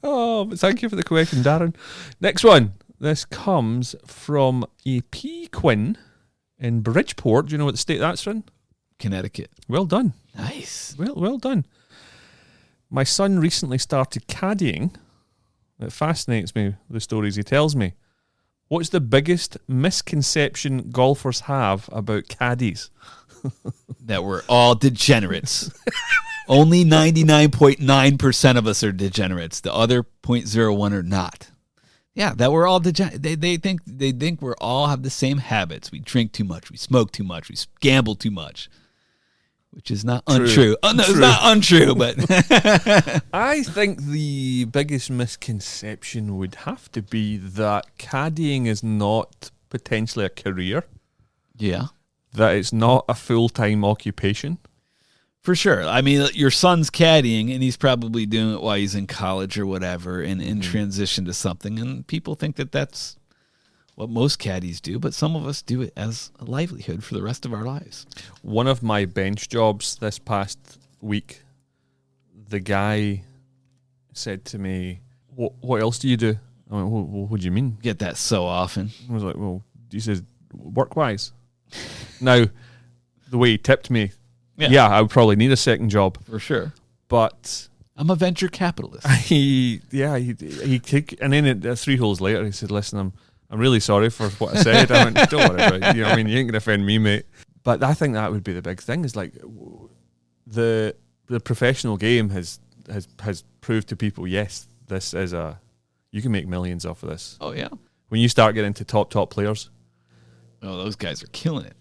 Speaker 1: Oh, but thank you for the question, Darren. Next one. This comes from a P. Quinn in Bridgeport. Do you know what the state that's in?
Speaker 2: Connecticut.
Speaker 1: Well done.
Speaker 2: Nice.
Speaker 1: Well done. My son recently started caddying. It fascinates me, the stories he tells me. What's the biggest misconception golfers have about caddies?
Speaker 2: That we're all degenerates. Only 99.9% of us are degenerates. The other 0.01 are not. Yeah, that we're all degenerates. They think we all have the same habits. We drink too much. We smoke too much. We gamble too much. which is not untrue. Oh, no, it's not untrue, but
Speaker 1: I think the biggest misconception would have to be that caddying is not potentially a career.
Speaker 2: Yeah.
Speaker 1: That it's not a full-time occupation.
Speaker 2: For sure. I mean, your son's caddying, and he's probably doing it while he's in college or whatever, and in transition to something. And people think that that's what most caddies do, but some of us do it as a livelihood for the rest of our lives.
Speaker 1: One of my bench jobs this past week, the guy said to me, what else do you do? I went, what do you mean?
Speaker 2: Get that so often.
Speaker 1: I was like, well, he says, work-wise. Now, the way he tipped me, yeah, I would probably need a second job.
Speaker 2: For sure.
Speaker 1: But
Speaker 2: I'm a venture capitalist.
Speaker 1: He took, and then 3 holes later, he said, listen, I'm really sorry for what I said. I went, don't worry about it. You know what I mean? You ain't going to offend me, mate. But I think that would be the big thing, is like the professional game has proved to people, yes, this is you can make millions off of this.
Speaker 2: Oh, yeah.
Speaker 1: When you start getting into top players.
Speaker 2: Oh, those guys are killing it.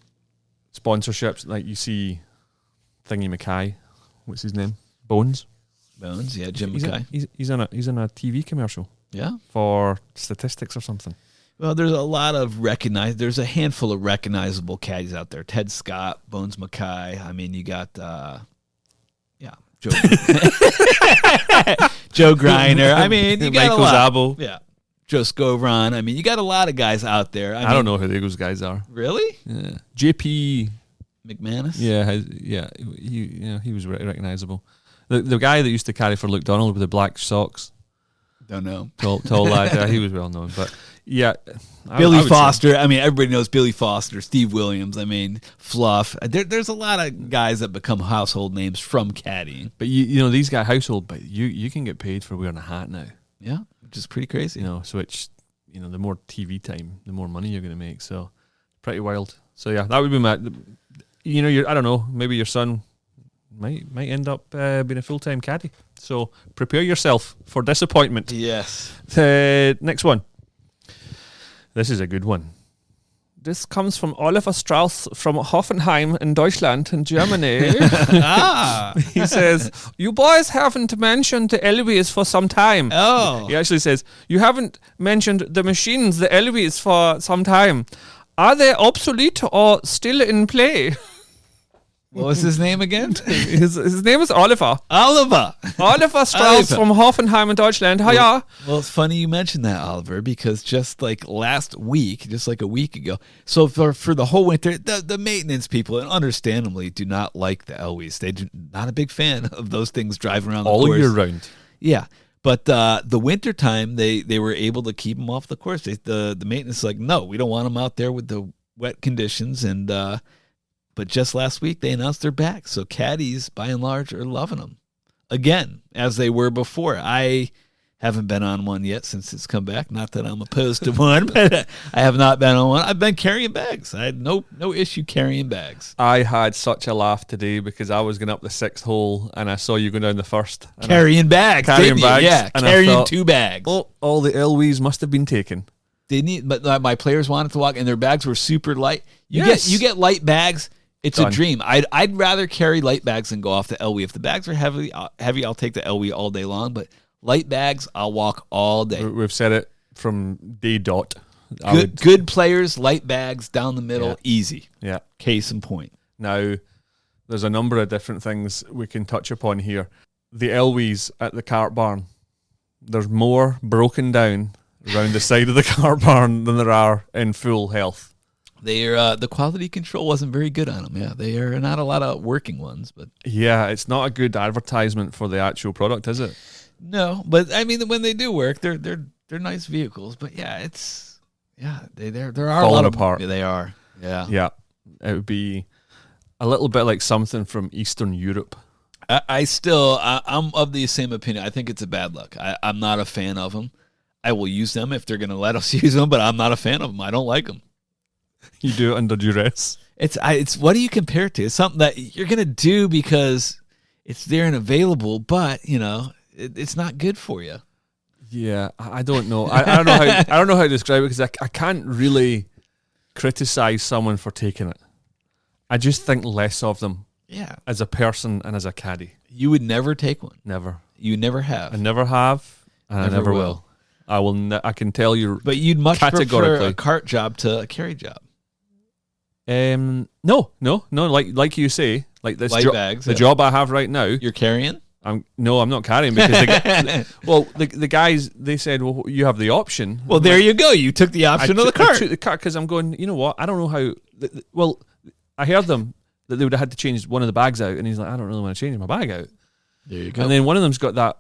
Speaker 1: Sponsorships, like you see Thingy Mackay, what's his name? Bones,
Speaker 2: yeah, Jim Mackay.
Speaker 1: He's in a TV commercial.
Speaker 2: Yeah.
Speaker 1: For statistics or something.
Speaker 2: Well, there's a handful of recognizable caddies out there. Ted Scott, Bones Mackay. I mean, you got, Joe Griner. I mean, you got a lot.
Speaker 1: Zabbo.
Speaker 2: Yeah. Joe Scovron. I mean, you got a lot of guys out there. I
Speaker 1: don't know who those guys are.
Speaker 2: Really?
Speaker 1: Yeah. JP
Speaker 2: McManus?
Speaker 1: He was recognizable. The guy that used to carry for Luke Donald with the black socks.
Speaker 2: Don't know.
Speaker 1: Tall lad. He was well known. But yeah.
Speaker 2: Billy Foster. I mean, everybody knows Billy Foster, Steve Williams. I mean, Fluff. There's a lot of guys that become household names from caddying.
Speaker 1: But you know, these guys household, but you can get paid for wearing a hat now.
Speaker 2: Yeah. Which is pretty crazy.
Speaker 1: You know, so it's, you know, the more TV time, the more money you're going to make. So pretty wild. So yeah, that would be my, you know, I don't know, maybe your son might end up being a full-time caddy. So prepare yourself for disappointment.
Speaker 2: Yes.
Speaker 1: Next one. This is a good one. This comes from Oliver Strauss from Hoffenheim in Deutschland, in Germany. He says, you boys haven't mentioned the Elwees for some time.
Speaker 2: Oh.
Speaker 1: He actually says, you haven't mentioned the machines, the Elwees, for some time. Are they obsolete or still in play?
Speaker 2: What was his name again?
Speaker 1: His name is Oliver.
Speaker 2: Oliver
Speaker 1: Strauss from Hoffenheim in Deutschland. Hiya.
Speaker 2: Well, it's funny you mentioned that, Oliver, because just like last week, just like a week ago, so for the whole winter, the maintenance people, and understandably, do not like the Elwees. They do not a big fan of those things driving around the course.
Speaker 1: All year round.
Speaker 2: Yeah. But the winter time, they were able to keep them off the course. The maintenance is like, no, we don't want them out there with the wet conditions. And but just last week, they announced they're back. So caddies, by and large, are loving them again, as they were before. I haven't been on one yet since it's come back. Not that I'm opposed to one, but I have not been on one. I've been carrying bags. I had no issue carrying bags.
Speaker 1: I had such a laugh today because I was going up the 6th hole and I saw you go down the first.
Speaker 2: Carrying bags. Yeah,
Speaker 1: and
Speaker 2: carrying 2 bags.
Speaker 1: Oh, all the Elwees must have been taken.
Speaker 2: But my players wanted to walk, and their bags were super light. You get light bags. It's
Speaker 1: Done.
Speaker 2: A dream. I'd rather carry light bags than go off the Elwee. If the bags are heavy, I'll take the Elwee all day long. But light bags, I'll walk all day.
Speaker 1: We've said it from day dot.
Speaker 2: Good players, light bags down the middle, easy.
Speaker 1: Yeah.
Speaker 2: Case in point.
Speaker 1: Now, there's a number of different things we can touch upon here. The Elwees at the cart barn. There's more broken down around the side of the cart barn than there are in full health.
Speaker 2: The quality control wasn't very good on them. Yeah, they are not a lot of working ones, but
Speaker 1: yeah, it's not a good advertisement for the actual product, is it?
Speaker 2: No, but I mean, when they do work, they're nice vehicles. But yeah, there are
Speaker 1: falling
Speaker 2: a lot
Speaker 1: apart.
Speaker 2: They are.
Speaker 1: Yeah. It would be a little bit like something from Eastern Europe.
Speaker 2: I'm of the same opinion. I think it's a bad look. I'm not a fan of them. I will use them if they're going to let us use them, but I'm not a fan of them. I don't like them.
Speaker 1: You do it under duress.
Speaker 2: It's what do you compare it to? It's something that you're gonna do because it's there and available, but you know it's not good for you.
Speaker 1: Yeah, I don't know. I don't know how I don't know how to describe it because I can't really criticize someone for taking it. I just think less of them.
Speaker 2: Yeah.
Speaker 1: as a person and as a caddy.
Speaker 2: You would never take one.
Speaker 1: Never.
Speaker 2: You never have.
Speaker 1: I never have, and I never will. I will. I can tell you.
Speaker 2: But you'd much prefer
Speaker 1: categorically
Speaker 2: a cart job to a carry job.
Speaker 1: No. Like you say, like this
Speaker 2: Light bags,
Speaker 1: the job I have right now.
Speaker 2: You're carrying?
Speaker 1: I'm not carrying because the guys, they said, well, you have the option.
Speaker 2: Well, there you go. You took the option of the cart.
Speaker 1: I took the cart because I'm going, you know what? I don't know how. Well, I heard them that they would have had to change one of the bags out, and he's like, I don't really want to change my bag out.
Speaker 2: There you go.
Speaker 1: And then one of them's got that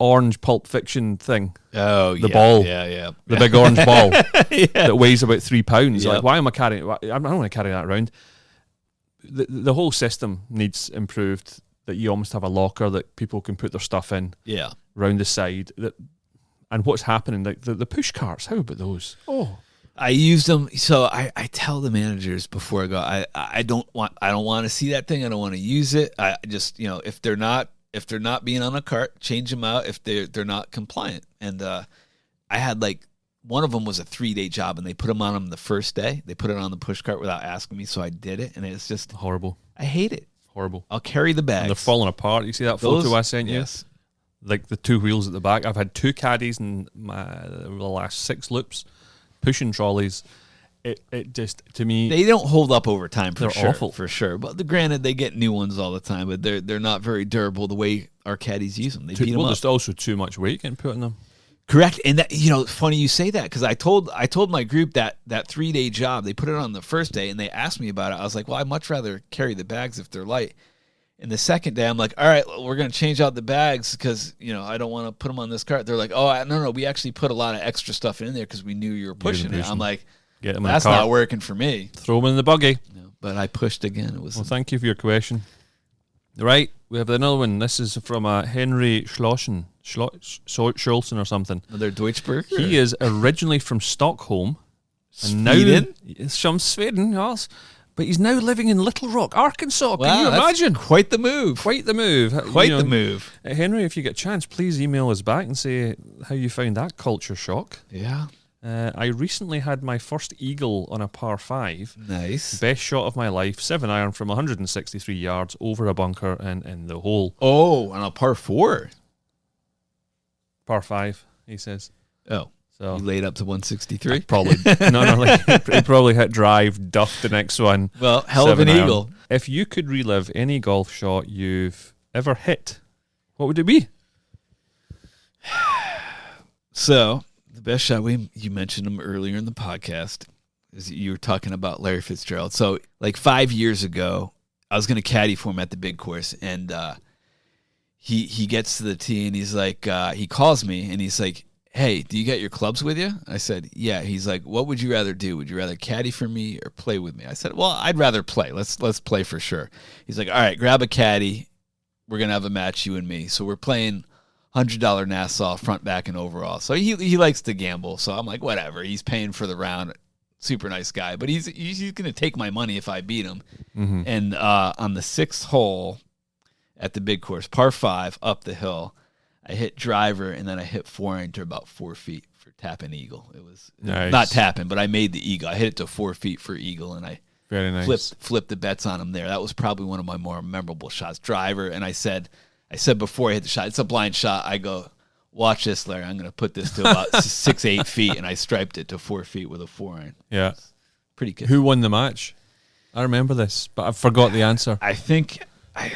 Speaker 1: orange Pulp Fiction thing.
Speaker 2: Oh,
Speaker 1: the ball.
Speaker 2: Yeah.
Speaker 1: The big orange ball
Speaker 2: Yeah.
Speaker 1: that weighs about 3 pounds.
Speaker 2: Yep.
Speaker 1: Like, why am I carrying it? I don't want to carry that around. The whole system needs improved. That you almost have a locker that people can put their stuff in.
Speaker 2: Yeah.
Speaker 1: Round the side. And what's happening? Like the push carts. How about those? Oh,
Speaker 2: I use them. So I tell the managers before I go, I don't want to see that thing. I don't want to use it. I just, if they're not being on a cart, change them out if they're not compliant. And I had one of them was a 3-day job, and they put them on them the first day. They put it on the push cart without asking me, so I did it, and it's just
Speaker 1: horrible.
Speaker 2: I hate it.
Speaker 1: Horrible.
Speaker 2: I'll carry the bags.
Speaker 1: And they're falling apart. You see that photo I sent you?
Speaker 2: Yes.
Speaker 1: Like the 2 wheels at the back. I've had 2 caddies in the last 6 loops, pushing trolleys. It just, to me,
Speaker 2: they don't hold up over time.
Speaker 1: They're awful
Speaker 2: for sure. But granted, they get new ones all the time, but they're not very durable the way our caddies use them. They beat them up.
Speaker 1: There's also too much weight getting put in them.
Speaker 2: Correct. And that, funny you say that, because I told my group that 3-day job, they put it on the first day and they asked me about it. I was like, well, I'd much rather carry the bags if they're light. And the second day, I'm like, all right, we're going to change out the bags because, I don't want to put them on this cart. They're like, oh, no, we actually put a lot of extra stuff in there because we knew you were pushing it. I'm like, that's not working for me.
Speaker 1: Throw them in the buggy.
Speaker 2: But I pushed again.
Speaker 1: Well, thank you for your question. Right, we have another one. This is from Henry Schulzen or something.
Speaker 2: Another Deutschberg?
Speaker 1: He is originally from Stockholm.
Speaker 2: Sweden?
Speaker 1: And from Sweden, yes. But he's now living in Little Rock, Arkansas.
Speaker 2: Wow,
Speaker 1: can you imagine?
Speaker 2: Quite the move.
Speaker 1: Quite the move.
Speaker 2: The move.
Speaker 1: Henry, if you get a chance, please email us back and say how you found that culture shock.
Speaker 2: Yeah.
Speaker 1: I recently had my first eagle on a par 5.
Speaker 2: Nice.
Speaker 1: Best shot of my life, 7-iron from 163 yards over a bunker and in the hole.
Speaker 2: Oh, on a par 4?
Speaker 1: Par 5, he says.
Speaker 2: Oh.
Speaker 1: So
Speaker 2: you laid up to 163?
Speaker 1: Probably. He probably hit drive, duffed the next one.
Speaker 2: Well, hell of an eagle.
Speaker 1: If you could relive any golf shot you've ever hit, what would it be?
Speaker 2: So, the best shot, you mentioned him earlier in the podcast, is you were talking about Larry Fitzgerald. So, 5 years ago, I was going to caddy for him at the big course, and he gets to the tee, and he's like, he calls me, and he's like, hey, do you got your clubs with you? I said, yeah. He's like, what would you rather do? Would you rather caddy for me or play with me? I said, well, I'd rather play. Let's play for sure. He's like, all right, grab a caddy. We're going to have a match, you and me. So we're playing $100 Nassau, front, back, and overall. So he likes to gamble. So I'm like, whatever. He's paying for the round. Super nice guy. But he's going to take my money if I beat him. Mm-hmm. And on the 6th hole at the big course, par 5, up the hill, I hit driver, and then I hit 4-iron to about 4 feet for tapping eagle. It was not tapping, but I made the eagle. I hit it to 4 feet for eagle, and I flipped the bets on him there. That was probably one of my more memorable shots. Driver, and I said before I hit the shot, it's a blind shot. I go, watch this, Larry. I'm going to put this to about 6-8 feet, and I striped it to 4 feet with a 4-iron.
Speaker 1: Yeah.
Speaker 2: Pretty good.
Speaker 1: Who won the match? I remember this, but I forgot the answer.
Speaker 2: I think...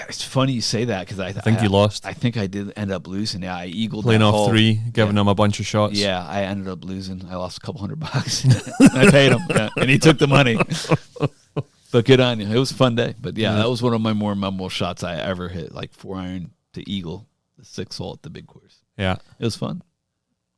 Speaker 2: it's funny you say that because I think
Speaker 1: you lost.
Speaker 2: I think I did end up losing. Yeah, I eagled
Speaker 1: playing
Speaker 2: that
Speaker 1: off
Speaker 2: hole.
Speaker 1: 3, giving him a bunch of shots.
Speaker 2: Yeah, I ended up losing. I lost a couple $100. I paid him, and he took the money. But good on you. It was a fun day. But yeah, that was one of my more memorable shots I ever hit. 4-iron to eagle, the 6th hole at the big course.
Speaker 1: Yeah,
Speaker 2: it was fun.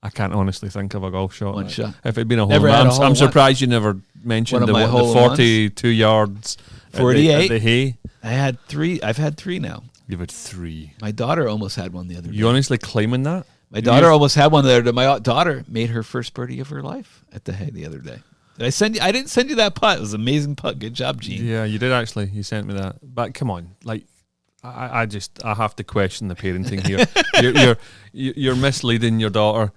Speaker 1: I can't honestly think of a golf shot.
Speaker 2: One shot.
Speaker 1: If it'd been a hole, I'm surprised you never mentioned the 42 yards.
Speaker 2: 48
Speaker 1: at the hay.
Speaker 2: I had 3. I've had 3 now.
Speaker 1: You've had 3.
Speaker 2: My daughter almost had one the other day.
Speaker 1: You honestly claiming that?
Speaker 2: My daughter almost had one the other day. My daughter made her first birdie of her life at the hay the other day. Did I send you? I didn't send you that putt. It was an amazing putt. Good job, Gene.
Speaker 1: Yeah, you did actually. You sent me that. But come on, I have to question the parenting here. you're misleading your daughter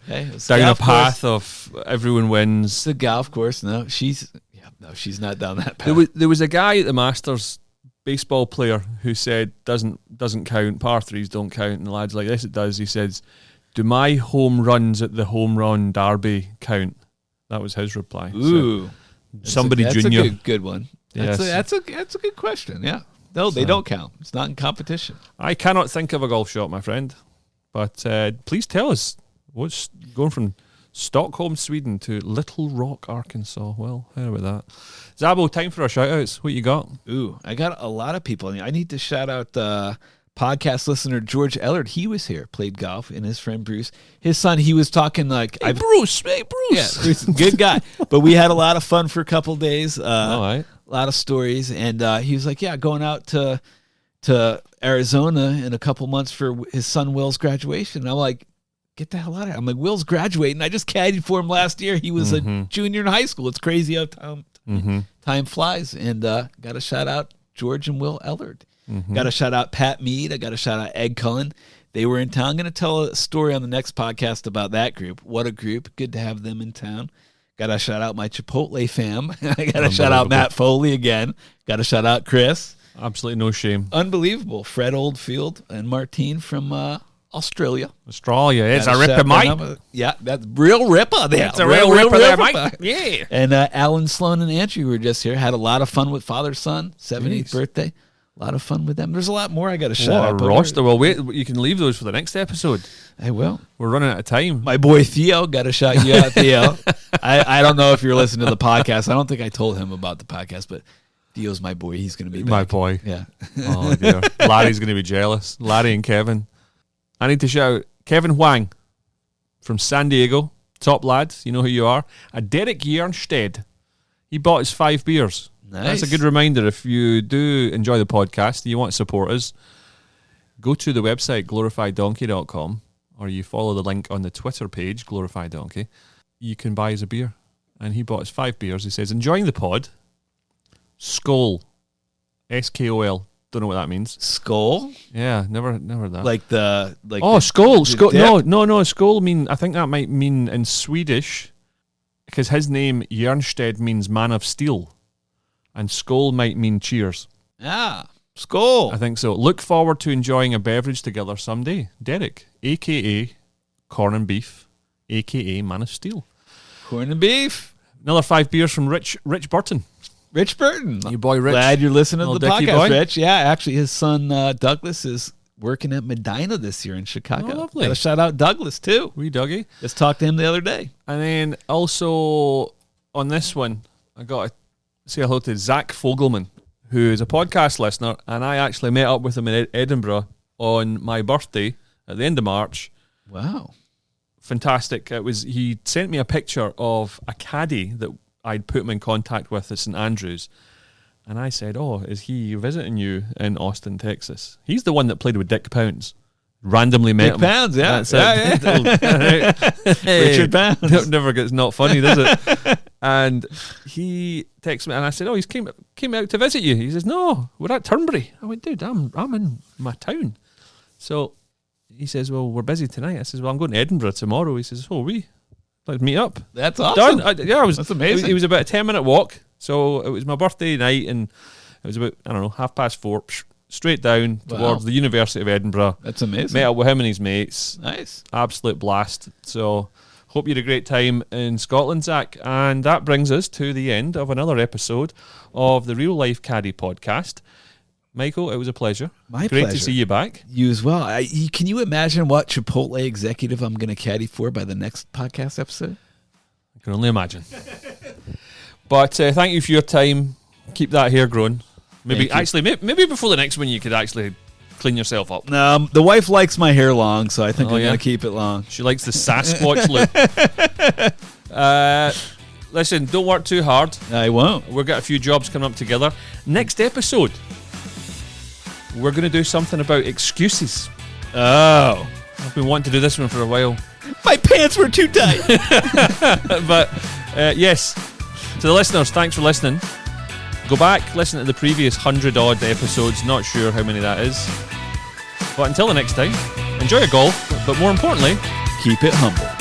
Speaker 1: down a path of everyone wins.
Speaker 2: It's a golf course. No, she's not down that path.
Speaker 1: There was a guy at the Masters baseball player who said doesn't count, par threes don't count, and the lad's like, yes, it does. He says, do my home runs at the home run derby count? That was his reply.
Speaker 2: Ooh.
Speaker 1: So, somebody junior.
Speaker 2: That's a good one.
Speaker 1: Yes.
Speaker 2: That's a good question, yeah. No, they don't count. It's not in competition.
Speaker 1: I cannot think of a golf shot, my friend. But please tell us what's going from Stockholm, Sweden to Little Rock, Arkansas. Well, how about that? Zabbo, time for our shout-outs. What you got?
Speaker 2: Ooh, I got a lot of people. I need to shout out podcast listener George Ellard. He was here, played golf, and his friend Bruce. His son, he was talking like...
Speaker 1: Hey, Bruce.
Speaker 2: Yeah, Bruce, good guy. But we had a lot of fun for a couple days.
Speaker 1: All right.
Speaker 2: A lot of stories. And he was like, yeah, going out to Arizona in a couple months for his son Will's graduation. And I'm like, get the hell out of here. I'm like, Will's graduating. I just caddied for him last year. He was a junior in high school. It's crazy how time flies. And got to shout out George and Will Ellard. Got to shout out Pat Mead. I got to shout out Ed Cullen. They were in town. I'm going to tell a story on the next podcast about that group. What a group. Good to have them in town. Got to shout out my Chipotle fam. I got to shout out Matt Foley again. Got to shout out Chris.
Speaker 1: Absolutely no shame.
Speaker 2: Unbelievable. Fred Oldfield and Martine from Australia.
Speaker 1: Australia. It's a ripper, mate.
Speaker 2: Yeah, that's real ripper there.
Speaker 1: It's a real ripper there, mate. Yeah.
Speaker 2: And Alan, Sloan, and Andrew were just here. Had a lot of fun with father-son, 70th birthday. A lot of fun with them. There's a lot more I got to shout out.
Speaker 1: What a roster. Well, wait, you can leave those for the next episode.
Speaker 2: I will.
Speaker 1: We're running out of time.
Speaker 2: My boy Theo, got to shout you out, Theo. I don't know if you're listening to the podcast. I don't think I told him about the podcast, but Theo's my boy. He's going to be back.
Speaker 1: My boy.
Speaker 2: Yeah.
Speaker 1: Oh, dear. Larry's going to be jealous. Larry and Kevin. I need to shout Kevin Huang from San Diego. Top lad. You know who you are. Derek Jernstedt. He bought us 5 beers.
Speaker 2: Nice.
Speaker 1: That's a good reminder. If you do enjoy the podcast and you want to support us, go to the website glorifieddonkey.com, or you follow the link on the Twitter page, Glorified Donkey. You can buy us a beer. And he bought us 5 beers. He says, enjoying the pod. Skol. S-K-O-L. Don't know what that means.
Speaker 2: Skull?
Speaker 1: Yeah, never heard that.
Speaker 2: Like
Speaker 1: Skol. Skol. No. Skol I think that might mean in Swedish, because his name, Jernstedt, means man of steel. And Skol might mean cheers.
Speaker 2: Ah, Skol.
Speaker 1: I think so. Look forward to enjoying a beverage together someday. Derek, a.k.a. Corn and Beef, a.k.a. Man of Steel.
Speaker 2: Corn and Beef.
Speaker 1: Another 5 beers from Rich Burton.
Speaker 2: Rich Burton.
Speaker 1: Your boy Rich.
Speaker 2: Glad you're listening to the podcast,
Speaker 1: boy.
Speaker 2: Rich. Yeah, actually, his son Douglas is working at Medina this year in Chicago.
Speaker 1: Oh, lovely.
Speaker 2: Got to shout out Douglas, too.
Speaker 1: Wee Dougie.
Speaker 2: Just talked to him the other day.
Speaker 1: And then also on this one, I got to say hello to Zach Fogelman, who is a podcast listener, and I actually met up with him in Edinburgh on my birthday at the end of March.
Speaker 2: Wow.
Speaker 1: Fantastic. He sent me a picture of a caddy that I'd put him in contact with at St. Andrews, and I said, oh, is he visiting you in Austin, Texas? He's the one that played with Dick Pounds. Randomly met
Speaker 2: Dick
Speaker 1: him.
Speaker 2: Pounds, yeah.
Speaker 1: That's
Speaker 2: Richard Pounds.
Speaker 1: Never gets not funny, does it? And he texted me, and I said, oh, he's came out to visit you. He says, no, we're at Turnberry. I went, dude, I'm in my town. So he says, well, we're busy tonight. I says, well, I'm going to Edinburgh tomorrow. He says, oh, let's meet up.
Speaker 2: That's awesome.
Speaker 1: Done. That's amazing. It was about a 10-minute walk. So it was my birthday night, and it was about, 4:30, straight down towards the University of Edinburgh.
Speaker 2: That's amazing.
Speaker 1: Met up with him and his mates.
Speaker 2: Nice.
Speaker 1: Absolute blast. So hope you had a great time in Scotland, Zach. And that brings us to the end of another episode of the Real Life Caddy podcast. Michael, it was a pleasure.
Speaker 2: My pleasure.
Speaker 1: Great to see you back.
Speaker 2: You as well. Can you imagine what Chipotle executive I'm going to caddy for by the next podcast episode?
Speaker 1: I can only imagine. But thank you for your time. Keep that hair growing. Maybe before the next one you could actually clean yourself up.
Speaker 2: The wife likes my hair long, so I think I'm going to keep it long.
Speaker 1: She likes the Sasquatch look. Listen, don't work too hard.
Speaker 2: I won't.
Speaker 1: We've got a few jobs coming up together. Next episode, we're going to do something about excuses.
Speaker 2: Oh.
Speaker 1: I've been wanting to do this one for a while.
Speaker 2: My pants were too tight.
Speaker 1: But, yes, to the listeners, thanks for listening. Go back, listen to the previous 100-odd episodes. Not sure how many that is. But until the next time, enjoy your golf, but more importantly,
Speaker 2: keep it humble.